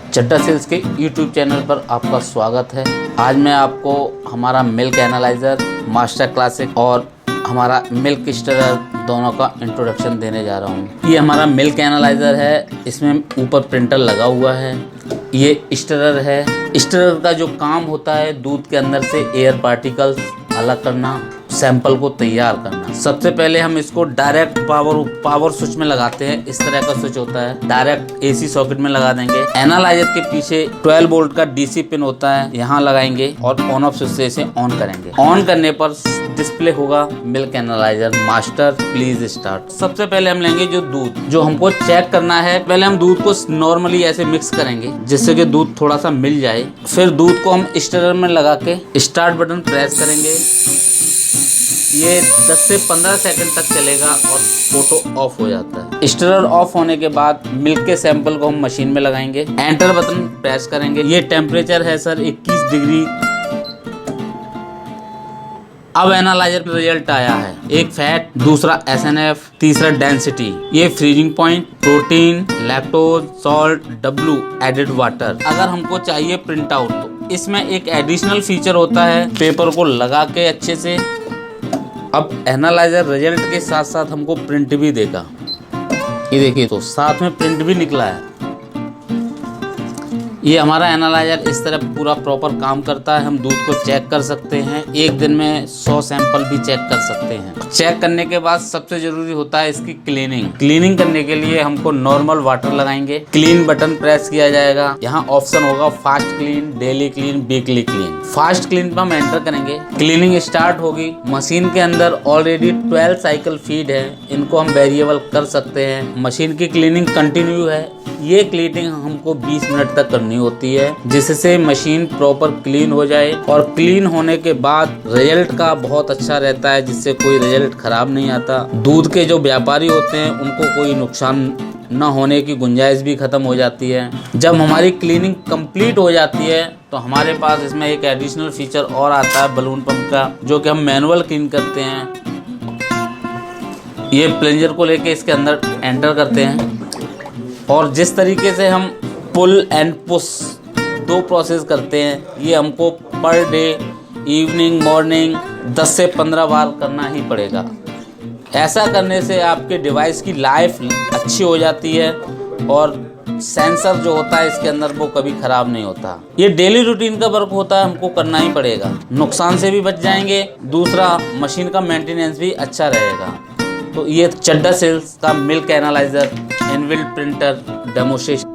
चड्डा sales के YouTube channel पर आपका स्वागत है। आज मैं आपको हमारा मिल्क एनालाइज़र, मास्टर क्लासिक और हमारा मिल्क स्टरर दोनों का इंट्रोडक्शन देने जा रहा हूँ। ये हमारा मिल्क एनालाइज़र है, इसमें ऊपर प्रिंटर लगा हुआ है। ये स्टरर है। स्टरर का जो काम होता है दूध के अंदर से एयर पार्टिकल्स अलग करना, सैंपल को तैयार करना। सबसे पहले हम इसको डायरेक्ट पावर स्विच में लगाते हैं। इस तरह का स्विच होता है, डायरेक्ट एसी सॉकेट में लगा देंगे। एनालाइजर के पीछे 12 वोल्ट का डीसी पिन होता है, यहाँ लगाएंगे और ऑन ऑफ स्विच से इसे ऑन करेंगे। ऑन करने पर डिस्प्ले होगा milk analyser master please start. सबसे पहले हम लेंगे जो दूध जो हमको चेक करना है। पहले हम दूध को नॉर्मली ऐसे मिक्स करेंगे जिससे कि दूध थोड़ा सा मिल जाए। फिर दूध को हम स्टरर में लगा के स्टार्ट बटन प्रेस करेंगे। ये 10 से 15 सेकंड तक चलेगा और फोटो ऑफ हो जाता है। स्टरर ऑफ होने के बाद मिल्क के सैंपल को हम मशीन में लगाएंगे। एंटर बटन प्रेस करेंगे। ये टेम्परेचर है सर 21 डिग्री। अब एनालाइजर का रिजल्ट आया है। एक फैट, दूसरा SNF, तीसरा डेंसिटी, ये freezing point, protein, lactose, salt, W added water. अगर हमको चाहिए प्रिंट आउट तो इसमें एक एडिशनल फीचर होता है, पेपर को लगा के अच्छे से। अब एनालाइजर रिजल्ट के साथ साथ हमको प्रिंट भी देगा। ये देखिए तो साथ में प्रिंट भी निकला है। ये हमारा एनालाइजर इस तरह पूरा प्रॉपर काम करता है। हम दूध को चेक कर सकते हैं। एक दिन में 100 सैंपल भी चेक कर सकते हैं। चेक करने के बाद सबसे जरूरी होता है इसकी क्लीनिंग। क्लीनिंग करने के लिए हमको नॉर्मल वाटर लगाएंगे। क्लीन बटन प्रेस किया जाएगा। यहाँ ऑप्शन होगा fast clean, daily clean, weekly clean. Fast clean पर हम एंटर करेंगे। क्लीनिंग स्टार्ट होगी। मशीन के अंदर ऑलरेडी 12 साइकिल फीड है, इनको हम वेरिएबल कर सकते हैं। मशीन की क्लीनिंग कंटिन्यू है। ये क्लीनिंग हमको 20 मिनट तक करनी होती है जिससे मशीन प्रॉपर क्लीन हो जाए। और क्लीन होने के बाद रिजल्ट का बहुत अच्छा रहता है, जिससे कोई रिजल्ट खराब नहीं आता। दूध के जो व्यापारी होते हैं उनको कोई नुकसान न होने की गुंजाइश भी खत्म हो जाती है। जब हमारी क्लीनिंग कंप्लीट हो जाती है तो हमारे पास इसमें एक एडिशनल फीचर और आता है बलून पंप का, जो कि हम मैनुअल क्लीन करते हैं। ये प्लंजर को लेके इसके अंदर एंटर करते हैं और जिस तरीके से हम पुल एंड पुश 2 प्रोसेस करते हैं, ये हमको पर डे इवनिंग मॉर्निंग 10 से 15 बार करना ही पड़ेगा। ऐसा करने से आपके डिवाइस की लाइफ अच्छी हो जाती है और सेंसर जो होता है इसके अंदर वो कभी ख़राब नहीं होता। ये डेली रूटीन का वर्क होता है, हमको करना ही पड़ेगा। नुकसान से भी बच जाएंगे, दूसरा मशीन का मेंटेनेंस भी अच्छा रहेगा। तो ये चड्डा सेल्स का milk analyser inbuilt printer demonstration